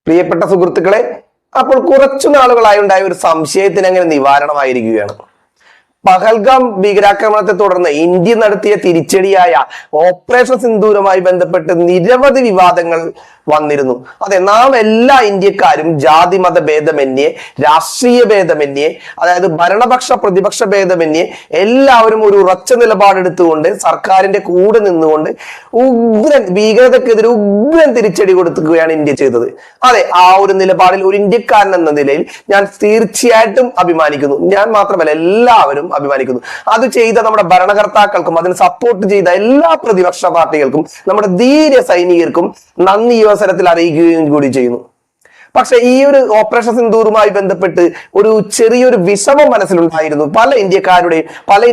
പ്രിയപ്പെട്ട സുഹൃത്തുക്കളെ, അപ്പോൾ കുറച്ചു നാളുകളായി ഉണ്ടായ ഒരു സംശയത്തിന് അങ്ങനെ നിവാരണമായിരിക്കുകയാണ്. പഹൽഗാം ഭീകരാക്രമണത്തെ തുടർന്ന് ഇന്ത്യ നടത്തിയ തിരിച്ചടിയായ ഓപ്പറേഷൻ സിന്ദൂരവുമായി ബന്ധപ്പെട്ട് നിരവധി വിവാദങ്ങൾ വന്നിരുന്നു. അതെ, നാം എല്ലാ ഇന്ത്യക്കാരും ജാതി മത ഭേദമന്യേ, രാഷ്ട്രീയ ഭേദമന്യേ, അതായത് ഭരണപക്ഷ പ്രതിപക്ഷ ഭേദമന്യേ എല്ലാവരും ഒരു ഉറച്ച നിലപാടെടുത്തുകൊണ്ട് സർക്കാരിന്റെ കൂടെ നിന്നുകൊണ്ട് ഭീകരതക്കെതിരെ ഉഗ്രൻ തിരിച്ചടി കൊടുക്കുകയാണ് ഇന്ത്യ ചെയ്തത്. അതെ, ആ ഒരു നിലപാടിൽ ഒരു ഇന്ത്യക്കാരൻ എന്ന നിലയിൽ ഞാൻ തീർച്ചയായിട്ടും അഭിമാനിക്കുന്നു. ഞാൻ മാത്രമല്ല, എല്ലാവരും അഭിമാനിക്കുന്നു. അത് ചെയ്ത നമ്മുടെ ഭരണകർത്താക്കൾക്കും അതിന് സപ്പോർട്ട് ചെയ്ത എല്ലാ പ്രതിപക്ഷ പാർട്ടികൾക്കും നമ്മുടെ ധീര സൈനികർക്കും നന്ദി ഈ അവസരത്തിൽ അറിയിക്കുകയും കൂടി ചെയ്യുന്നു. പക്ഷെ ഈ ഒരു ഓപ്പറേഷൻ സിന്ദൂറുമായി ബന്ധപ്പെട്ട് ഒരു ചെറിയൊരു വിഷമം മനസ്സിലുണ്ടായിരുന്നു. പല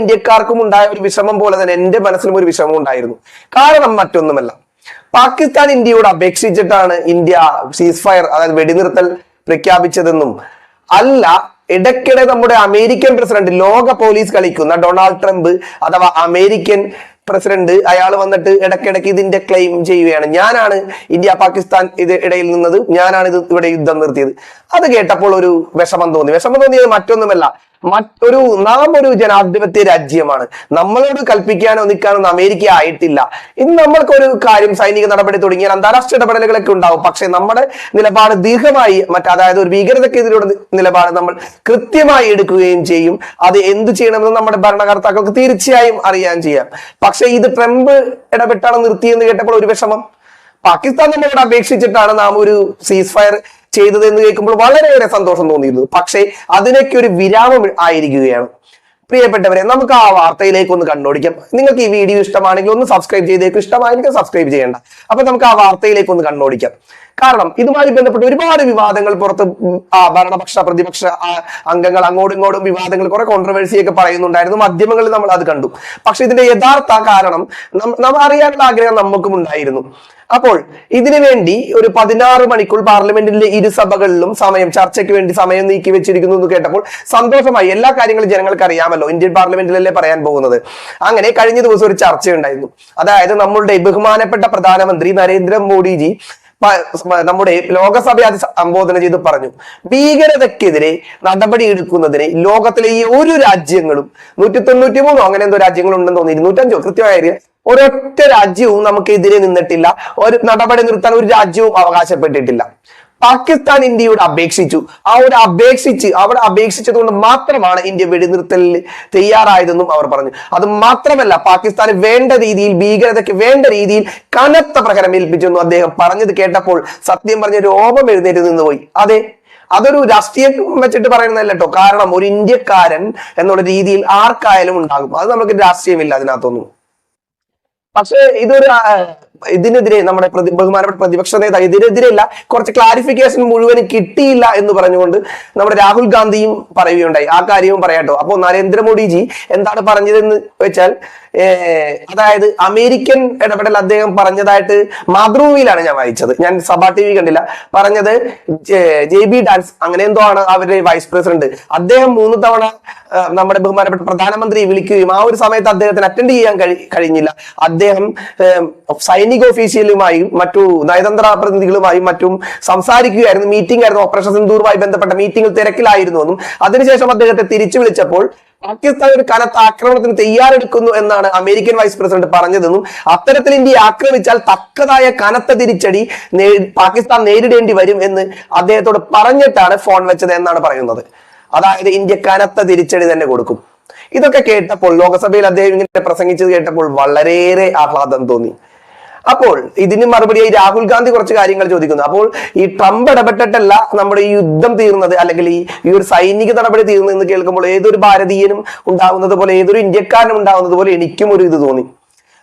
ഇന്ത്യക്കാർക്കും ഉണ്ടായ ഒരു വിഷമം പോലെ തന്നെ എന്റെ മനസ്സിലും ഒരു വിഷമം ഉണ്ടായിരുന്നു. കാരണം മറ്റൊന്നുമല്ല, പാകിസ്ഥാൻ ഇന്ത്യയോട് അപേക്ഷിച്ചിട്ടാണ് ഇന്ത്യ സീസ് ഫയർ, അതായത് വെടിനിർത്തൽ പ്രഖ്യാപിച്ചതെന്നും അല്ല, ഇടയ്ക്കിടെ നമ്മുടെ അമേരിക്കൻ പ്രസിഡന്റ്, ലോക പോലീസ് കളിക്കുന്ന ഡൊണാൾഡ് ട്രംപ് അഥവാ അമേരിക്കൻ പ്രസിഡന്റ്, അയാൾ വന്നിട്ട് ഇടയ്ക്കിടയ്ക്ക് ഇതിന്റെ ക്ലെയിം ചെയ്യുകയാണ്, ഞാനാണ് ഇന്ത്യ പാകിസ്ഥാൻ ഇടയിൽ നിന്നത്, ഞാനാണ് ഇവിടെ യുദ്ധം നിർത്തിയത്. അത് കേട്ടപ്പോൾ ഒരു വിഷമം തോന്നിയത് മറ്റൊന്നുമല്ല, നാം ഒരു ജനാധിപത്യ രാജ്യമാണ്. നമ്മളോട് കൽപ്പിക്കാനോ നിൽക്കാനോ അമേരിക്ക ആയിട്ടില്ല. ഇന്ന് നമ്മൾക്കൊരു കാര്യം സൈനിക നടപടി തുടങ്ങിയാൽ അന്താരാഷ്ട്ര ഇടപെടലുകളൊക്കെ ഉണ്ടാവും. പക്ഷെ നമ്മുടെ നിലപാട് ദീർഘമായി അതായത് ഒരു ഭീകരതക്കെതിരെയുള്ള നിലപാട് നമ്മൾ കൃത്യമായി എടുക്കുകയും ചെയ്യും. അത് എന്തു ചെയ്യണമെന്ന് നമ്മുടെ ഭരണകർത്താക്കൾക്ക് തീർച്ചയായും അറിയാൻ ചെയ്യാം. പക്ഷെ ഇത് ട്രംപ് ഇടപെട്ടാണ് നിർത്തിയെന്ന് കേട്ടപ്പോൾ ഒരു വിഷമം. പാകിസ്ഥാൻ നമ്മളോട് അപേക്ഷിച്ചിട്ടാണ് നാം ഒരു സീസ് ഫയർ ചെയ്തത് എന്ന് കേൾക്കുമ്പോൾ വളരെയേറെ സന്തോഷം തോന്നിയിരുന്നു. പക്ഷേ അതിനൊക്കെ ഒരു വിരാമം ആയിരിക്കുകയാണ്. പ്രിയപ്പെട്ടവരെ, നമുക്ക് ആ വാർത്തയിലേക്ക് ഒന്ന് കണ്ണോടിക്കാം. നിങ്ങൾക്ക് ഈ വീഡിയോ ഇഷ്ടമാണെങ്കിൽ ഒന്ന് സബ്സ്ക്രൈബ് ചെയ്തേക്കും, ഇഷ്ടമായെങ്കിൽ സബ്സ്ക്രൈബ് ചെയ്യേണ്ട. അപ്പൊ നമുക്ക് ആ വാർത്തയിലേക്ക് ഒന്ന് കണ്ണോടിക്കാം. കാരണം ഇതുമായി ബന്ധപ്പെട്ട് ഒരുപാട് വിവാദങ്ങൾ പുറത്ത് ഭരണപക്ഷ പ്രതിപക്ഷ അംഗങ്ങൾ അങ്ങോട്ടും ഇങ്ങോട്ടും വിവാദങ്ങൾ, കുറെ കോൺട്രവേഴ്സിയൊക്കെ പറയുന്നുണ്ടായിരുന്നു. മാധ്യമങ്ങളിൽ നമ്മൾ അത് കണ്ടു. പക്ഷെ ഇതിന്റെ യഥാർത്ഥ കാരണം നമ്മൾ അറിയാനുള്ള ആഗ്രഹം നമുക്കും ഉണ്ടായിരുന്നു. അപ്പോൾ ഇതിനു വേണ്ടി ഒരു 16 മണിക്കൂർ പാർലമെന്റിലെ ഇരുസഭകളിലും ചർച്ചയ്ക്ക് വേണ്ടി സമയം നീക്കി വെച്ചിരിക്കുന്നു എന്ന് കേട്ടപ്പോൾ സന്തോഷമായി. എല്ലാ കാര്യങ്ങളും ജനങ്ങൾക്ക് അറിയാമല്ലോ, ഇന്ത്യൻ പാർലമെന്റിലല്ലേ പറയാൻ പോകുന്നത്. അങ്ങനെ കഴിഞ്ഞ ദിവസം ഒരു ചർച്ചയുണ്ടായിരുന്നു. അതായത് നമ്മളുടെ ബഹുമാനപ്പെട്ട പ്രധാനമന്ത്രി നരേന്ദ്രമോദിജി നമ്മുടെ ലോകസഭയെ സംബോധന ചെയ്ത് പറഞ്ഞു, ഭീകരതക്കെതിരെ നടപടി എടുക്കുന്നതിന് ലോകത്തിലെ ഈ ഒരു രാജ്യങ്ങളും 193 അങ്ങനെ എന്തോ രാജ്യങ്ങളുണ്ടെന്ന് തോന്നി, 205 കൃത്യമായ ഒരൊറ്റ രാജ്യവും നമുക്കെതിരെ നിന്നിട്ടില്ല. ഒരു നടപടി നിർത്താൻ ഒരു രാജ്യവും അവകാശപ്പെട്ടിട്ടില്ല. പാകിസ്ഥാൻ ഇന്ത്യയോട് അപേക്ഷിച്ചു. അവിടെ അപേക്ഷിച്ചത് കൊണ്ട് മാത്രമാണ് ഇന്ത്യ വെടിനിർത്തലിൽ തയ്യാറായതെന്നും അവർ പറഞ്ഞു. അത് മാത്രമല്ല, പാകിസ്ഥാന് വേണ്ട രീതിയിൽ, ഭീകരതയ്ക്ക് വേണ്ട രീതിയിൽ കനത്ത പ്രഹരം ഏൽപ്പിച്ചെന്നും അദ്ദേഹം പറഞ്ഞത് കേട്ടപ്പോൾ സത്യം പറഞ്ഞ രോമം എഴുന്നേറ്റ് നിന്നുപോയി. അതെ, അതൊരു രാഷ്ട്രീയം വെച്ചിട്ട് പറയുന്നതല്ല കേട്ടോ. കാരണം ഒരു ഇന്ത്യക്കാരൻ എന്നുള്ള രീതിയിൽ ആർക്കായാലും ഉണ്ടാകും. അത് നമുക്ക് രാഷ്ട്രീയമില്ല അതിനകത്തൊന്നും. പക്ഷേ ഇതിനെതിരെ നമ്മുടെ ബഹുമാനപ്പെട്ട പ്രതിപക്ഷ നേതാവ് ഇതിനെതിരെയല്ല, കുറച്ച് ക്ലാരിഫിക്കേഷൻ മുഴുവൻ കിട്ടിയില്ല എന്ന് പറഞ്ഞുകൊണ്ട് നമ്മുടെ രാഹുൽ ഗാന്ധിയും പറയുകയുണ്ടായി. ആ കാര്യവും പറയാട്ടോ. അപ്പോൾ നരേന്ദ്രമോദിജി എന്താണ് പറഞ്ഞതെന്ന് വെച്ചാൽ, അതായത് അമേരിക്കൻ ഇടപെടൽ അദ്ദേഹം പറഞ്ഞതായിട്ട് മാതൃഭൂമിയിലാണ് ഞാൻ വായിച്ചത്, ഞാൻ സഭ TV കണ്ടില്ല. പറഞ്ഞത് JB ഡാൻസ് അങ്ങനെ എന്തോ ആണ് അവരുടെ വൈസ് പ്രസിഡന്റ്. അദ്ദേഹം 3 തവണ നമ്മുടെ ബഹുമാനപ്പെട്ട പ്രധാനമന്ത്രി വിളിക്കുകയും ആ ഒരു സമയത്ത് അദ്ദേഹത്തിന് അറ്റൻഡ് ചെയ്യാൻ കഴിഞ്ഞില്ല. അദ്ദേഹം സൈനിക ഓഫീഷ്യലുമായും മറ്റു നയതന്ത്ര പ്രതിനിധികളുമായും മറ്റും സംസാരിക്കുകയായിരുന്നു. മീറ്റിംഗ് ആയിരുന്നു, ഓപ്പറേഷൻ സിന്ദൂറുമായി ബന്ധപ്പെട്ട മീറ്റിംഗിൽ തിരക്കിലായിരുന്നു എന്നും അതിനുശേഷം അദ്ദേഹത്തെ തിരിച്ചു വിളിച്ചപ്പോൾ പാകിസ്ഥാൻ ഒരു കനത്ത ആക്രമണത്തിന് തയ്യാറെടുക്കുന്നു എന്നാണ് അമേരിക്കൻ വൈസ് പ്രസിഡന്റ് പറഞ്ഞതെന്നും അത്തരത്തിൽ ഇന്ത്യ ആക്രമിച്ചാൽ തക്കതായ കനത്ത തിരിച്ചടി പാകിസ്ഥാൻ നേരിടേണ്ടി വരും എന്ന് അദ്ദേഹത്തോട് പറഞ്ഞിട്ടാണ് ഫോൺ വെച്ചത് എന്നാണ് പറയുന്നത്. അതായത് ഇന്ത്യ കനത്ത തിരിച്ചടി തന്നെ കൊടുക്കും. ഇതൊക്കെ കേട്ടപ്പോൾ, ലോകസഭയിൽ അദ്ദേഹം ഇങ്ങനെ പ്രസംഗിച്ചത് കേട്ടപ്പോൾ വളരെയേറെ ആഹ്ലാദം തോന്നി. അപ്പോൾ ഇതിന് മറുപടിയായി രാഹുൽ ഗാന്ധി കുറച്ച് കാര്യങ്ങൾ ചോദിക്കുന്നു. അപ്പോൾ ഈ ട്രംപ് ഇടപെട്ടിട്ടല്ല നമ്മുടെ ഈ യുദ്ധം തീർന്നത്, അല്ലെങ്കിൽ ഈ ഒരു സൈനിക നടപടി തീർന്നത് എന്ന് കേൾക്കുമ്പോൾ ഏതൊരു ഭാരതീയനും ഉണ്ടാകുന്നത് പോലെ, ഏതൊരു ഇന്ത്യക്കാരനും ഉണ്ടാകുന്നത് പോലെ എനിക്കും ഒരു ഇത് തോന്നി.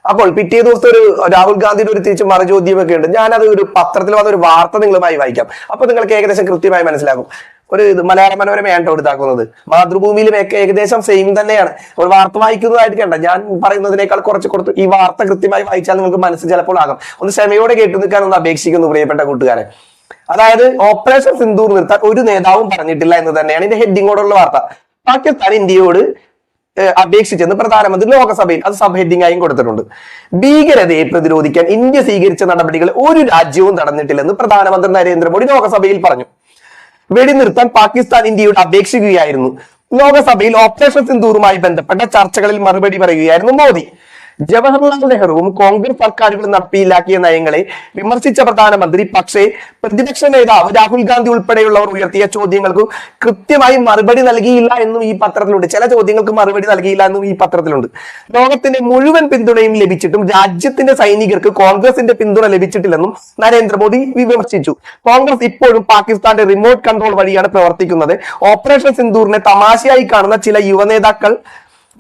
അപ്പോൾ പിറ്റേ ദിവസത്തെ ഒരു രാഹുൽ ഗാന്ധിയുടെ ഒരു തിരിച്ച് മറുചോദ്യമൊക്കെ ഉണ്ട്. ഞാനത് ഒരു പത്രത്തിൽ വന്ന ഒരു വാർത്ത നിങ്ങളുമായി വായിക്കാം. അപ്പൊ നിങ്ങൾക്ക് ഏകദേശം കൃത്യമായി മനസ്സിലാകും. മലയാള മനോരമയാണ് കൊടുത്താക്കുന്നത്, മാതൃഭൂമിയിലും ഏകദേശം സെയിം തന്നെയാണ്. ഒരു വാർത്ത വായിക്കുന്നതായിട്ട് കണ്ട, ഞാൻ പറയുന്നതിനേക്കാൾ കുറച്ച് കൊടുത്ത് ഈ വാർത്ത കൃത്യമായി വായിച്ചാൽ നിങ്ങൾക്ക് മനസ്സിൽ ചിലപ്പോൾ ആകാം. ഒന്ന് ക്ഷമയോടെ കേട്ടു നിൽക്കാൻ ഒന്ന് അപേക്ഷിക്കുന്നു പ്രിയപ്പെട്ട കൂട്ടുകാരെ. അതായത് ഓപ്പറേഷൻ സിന്ദൂർ നിർത്താൻ ഒരു നേതാവും പറഞ്ഞിട്ടില്ല എന്ന് തന്നെയാണ് ഇതിന്റെ ഹെഡിങ്ങോടുള്ള വാർത്ത. പാകിസ്ഥാൻ ഇന്ത്യയോട് അപേക്ഷിച്ചെന്ന് പ്രധാനമന്ത്രി ലോകസഭയിൽ അത് സബ് ഹെഡിംഗ് ആയും കൊടുത്തിട്ടുണ്ട്. ഭീകരതയെ പ്രതിരോധിക്കാൻ ഇന്ത്യ സ്വീകരിച്ച നടപടികൾ ഒരു രാജ്യവും നടന്നിട്ടില്ലെന്ന് പ്രധാനമന്ത്രി നരേന്ദ്രമോദി ലോകസഭയിൽ പറഞ്ഞു. വെടിനിർത്താൻ പാകിസ്ഥാൻ ഇന്ത്യയോട് അപേക്ഷിക്കുകയായിരുന്നു. ലോകസഭയിൽ ഓപ്പറേഷൻ സിന്ദൂറുമായി ബന്ധപ്പെട്ട ചർച്ചകളിൽ മറുപടി പറയുകയായിരുന്നു മോദി. ജവഹർലാൽ നെഹ്റുവും കോൺഗ്രസ് സർക്കാരുകളും നടപ്പിലാക്കിയ നയങ്ങളെ വിമർശിച്ച പ്രധാനമന്ത്രി പക്ഷേ പ്രതിപക്ഷ നേതാവ് രാഹുൽ ഗാന്ധി ഉൾപ്പെടെയുള്ളവർ ഉയർത്തിയ ചോദ്യങ്ങൾക്ക് കൃത്യമായി മറുപടി നൽകിയില്ല എന്നും ഈ പത്രത്തിലുണ്ട്. ചില ചോദ്യങ്ങൾക്ക് മറുപടി നൽകിയില്ല എന്നും ഈ പത്രത്തിലുണ്ട്. ലോകത്തിന്റെ മുഴുവൻ പിന്തുണയും ലഭിച്ചിട്ടും രാജ്യത്തിന്റെ സൈനികർക്ക് കോൺഗ്രസിന്റെ പിന്തുണ ലഭിച്ചിട്ടില്ലെന്നും നരേന്ദ്രമോദി വിമർശിച്ചു. കോൺഗ്രസ് ഇപ്പോഴും പാകിസ്ഥാന്റെ റിമോട്ട് കൺട്രോൾ വഴിയാണ് പ്രവർത്തിക്കുന്നത്. ഓപ്പറേഷൻ സിന്ദൂറിനെ തമാശയായി കാണുന്ന ചില യുവനേതാക്കൾ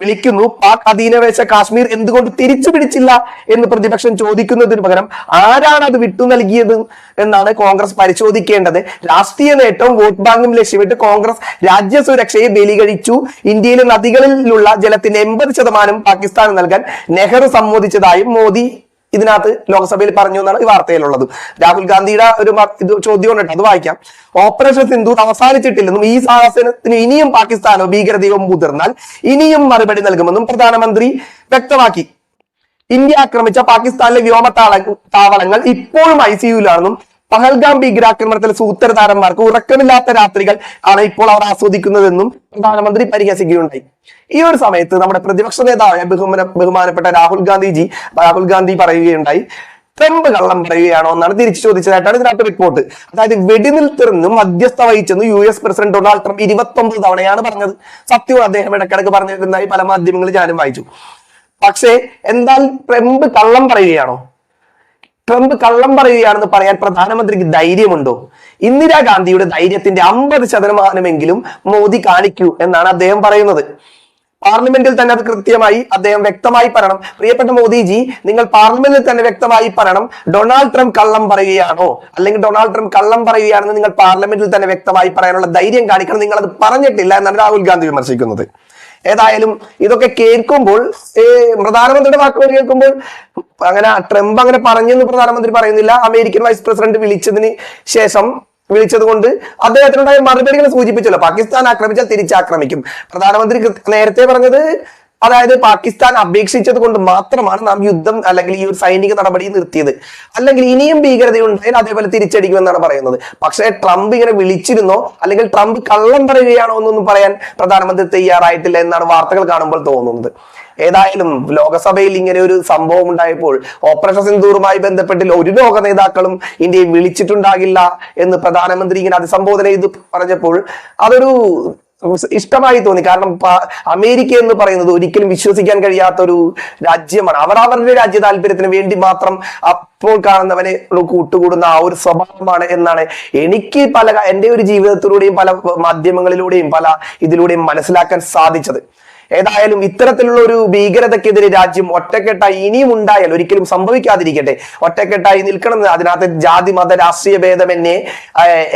വിളിക്കുന്നു. പാക് അധീനവേശ കാശ്മീർ എന്തുകൊണ്ട് തിരിച്ചു പിടിച്ചില്ല എന്ന് പ്രതിപക്ഷം ചോദിക്കുന്നതിന് പകരം ആരാണ് അത് വിട്ടു നൽകിയത് എന്നാണ് കോൺഗ്രസ് പരിശോധിക്കേണ്ടത്. രാഷ്ട്രീയ നേട്ടവും വോട്ട് ബാങ്കും ലക്ഷ്യമിട്ട് കോൺഗ്രസ് രാജ്യസുരക്ഷയെ ബലികഴിച്ചു. ഇന്ത്യയിലെ നദികളിലുള്ള ജലത്തിന്റെ 80% പാകിസ്ഥാന് നൽകാൻ നെഹ്റു സമ്മതിച്ചതായും മോദി ഇതിനകത്ത് ലോക്സഭയിൽ പറഞ്ഞു എന്നാണ് ഈ വാർത്തയിലുള്ളത്. രാഹുൽ ഗാന്ധിയുടെ ഒരു ചോദ്യം ഉണ്ട്, അത് വായിക്കാം. ഓപ്പറേഷൻ സിന്ദൂർ അവസാനിച്ചിട്ടില്ലെന്നും ഈ സാഹസത്തിന് ഇനിയും പാകിസ്ഥാനോ ഭീകരതയോ മുതിർന്നാൽ ഇനിയും മറുപടി നൽകുമെന്നും പ്രധാനമന്ത്രി വ്യക്തമാക്കി. ഇന്ത്യ ആക്രമിച്ച പാകിസ്ഥാനിലെ താവളങ്ങൾ ഇപ്പോഴും ICUവിലാണെന്നും പഹൽഗാം ഭീകരാക്രമണത്തിലെ സൂത്രധാരന്മാർക്ക് ഉറക്കമില്ലാത്ത രാത്രികൾ ആണ് ഇപ്പോൾ അവർ ആസ്വദിക്കുന്നതെന്നും പ്രധാനമന്ത്രി പരിഹസിക്കുകയുണ്ടായി. ഈ ഒരു സമയത്ത് നമ്മുടെ പ്രതിപക്ഷ നേതാവായ ബഹുമാനപ്പെട്ട രാഹുൽ ഗാന്ധി പറയുകയുണ്ടായി, ട്രംപ് കള്ളം പറയുകയാണോ എന്നാണ് തിരിച്ചു ചോദിച്ചതായിട്ടാണ് ഇതിനകത്ത് റിപ്പോർട്ട്. അതായത് വെടിനിർത്തലിനും മധ്യസ്ഥ വഹിച്ചെന്ന് US പ്രസിഡന്റ് ഡൊണാൾഡ് ട്രംപ് 29 തവണയാണ് പറഞ്ഞത്. സത്യവും അദ്ദേഹം ഇടക്കിടക്ക് പറഞ്ഞിരുന്നതായി പല മാധ്യമങ്ങളിൽ ഞാനും വായിച്ചു. പക്ഷേ എന്താൽ ട്രംപ് കള്ളം പറയുകയാണോ? ട്രംപ് കള്ളം പറയുകയാണെന്ന് പറയാൻ പ്രധാനമന്ത്രിക്ക് ധൈര്യമുണ്ടോ? ഇന്ദിരാഗാന്ധിയുടെ ധൈര്യത്തിന്റെ 50% മോദി കാണിക്കൂ എന്നാണ് അദ്ദേഹം പറയുന്നത്. പാർലമെന്റിൽ തന്നെ അത് കൃത്യമായി അദ്ദേഹം വ്യക്തമായി പറയണം. പ്രിയപ്പെട്ട മോദിജി, നിങ്ങൾ പാർലമെന്റിൽ തന്നെ വ്യക്തമായി പറയണം, ഡൊണാൾഡ് ട്രംപ് കള്ളം പറയുകയാണോ, അല്ലെങ്കിൽ ഡൊണാൾഡ് ട്രംപ് കള്ളം പറയുകയാണെന്ന് നിങ്ങൾ പാർലമെന്റിൽ തന്നെ വ്യക്തമായി പറയാനുള്ള ധൈര്യം കാണിക്കണം. നിങ്ങൾ അത് പറഞ്ഞിട്ടില്ല എന്നാണ് രാഹുൽ ഗാന്ധി വിമർശിക്കുന്നത്. ഏതായാലും ഇതൊക്കെ കേൾക്കുമ്പോൾ പ്രധാനമന്ത്രിയുടെ വാക്കുകൾ കേൾക്കുമ്പോൾ അങ്ങനെ ട്രംപ് അങ്ങനെ പറഞ്ഞെന്ന് പ്രധാനമന്ത്രി പറയുന്നില്ല. അമേരിക്കൻ വൈസ് പ്രസിഡന്റ് വിളിച്ചത് കൊണ്ട് അദ്ദേഹത്തിനുണ്ടായ മറുപടികൾ സൂചിപ്പിച്ചല്ലോ. പാകിസ്ഥാൻ ആക്രമിച്ചാൽ തിരിച്ചാക്രമിക്കും. പ്രധാനമന്ത്രി നേരത്തെ പറഞ്ഞത്, അതായത് പാകിസ്ഥാൻ അപേക്ഷിച്ചത് കൊണ്ട് മാത്രമാണ് നാം യുദ്ധം അല്ലെങ്കിൽ ഈ ഒരു സൈനിക നടപടി നിർത്തിയത്, അല്ലെങ്കിൽ ഇനിയും ഭീകരതയുണ്ടായാൽ അതേപോലെ തിരിച്ചടിക്കുമെന്നാണ് പറയുന്നത്. പക്ഷേ ട്രംപ് ഇങ്ങനെ വിളിച്ചിരുന്നോ, അല്ലെങ്കിൽ ട്രംപ് കള്ളം പറയുകയാണോ എന്നൊന്നും പറയാൻ പ്രധാനമന്ത്രി തയ്യാറായിട്ടില്ല എന്നാണ് വാർത്തകൾ കാണുമ്പോൾ തോന്നുന്നത്. ഏതായാലും ലോകസഭയിൽ ഇങ്ങനെ ഒരു സംഭവം ഉണ്ടായപ്പോൾ ഓപ്പറേഷൻ സിന്ദൂറുമായി ബന്ധപ്പെട്ട് ഒരു ലോക നേതാക്കളും ഇന്ത്യയെ വിളിച്ചിട്ടുണ്ടാകില്ല എന്ന് പ്രധാനമന്ത്രി ഇങ്ങനെ അഭിസംബോധന ചെയ്ത് പറഞ്ഞപ്പോൾ അതൊരു ഇഷ്ടമായി തോന്നി. കാരണം അമേരിക്ക എന്ന് പറയുന്നത് ഒരിക്കലും വിശ്വസിക്കാൻ കഴിയാത്ത ഒരു രാജ്യമാണ്. അവർ അവരുടെ രാജ്യ താല്പര്യത്തിന് വേണ്ടി മാത്രം അപ്പോൾ കാണുന്നവനെ കൂട്ടുകൂടുന്ന ആ ഒരു സ്വഭാവമാണ് എന്നാണ് എനിക്ക് എന്റെ ഒരു ജീവിതത്തിലൂടെയും പല മാധ്യമങ്ങളിലൂടെയും പല ഇതിലൂടെയും മനസ്സിലാക്കാൻ സാധിച്ചത്. ഏതായാലും ഇത്തരത്തിലുള്ള ഒരു ഭീകരതക്കെതിരെ രാജ്യം ഒറ്റക്കെട്ടായി ഇനിയും ഉണ്ടായാൽ ഒരിക്കലും സംഭവിക്കാതിരിക്കട്ടെ, ഒറ്റക്കെട്ടായി നിൽക്കണം. അതിനകത്ത് ജാതി മത രാഷ്ട്രീയ ഭേദമന്യേ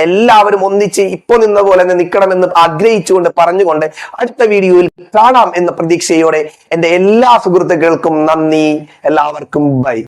എല്ലാവരും ഒന്നിച്ച് ഇപ്പൊ നിന്ന പോലെ നിൽക്കണമെന്ന് ആഗ്രഹിച്ചുകൊണ്ട് പറഞ്ഞുകൊണ്ട് അടുത്ത വീഡിയോയിൽ കാണാം എന്ന പ്രതീക്ഷയോടെ എന്റെ എല്ലാ സുഹൃത്തുക്കൾക്കും നന്ദി. എല്ലാവർക്കും ബൈ.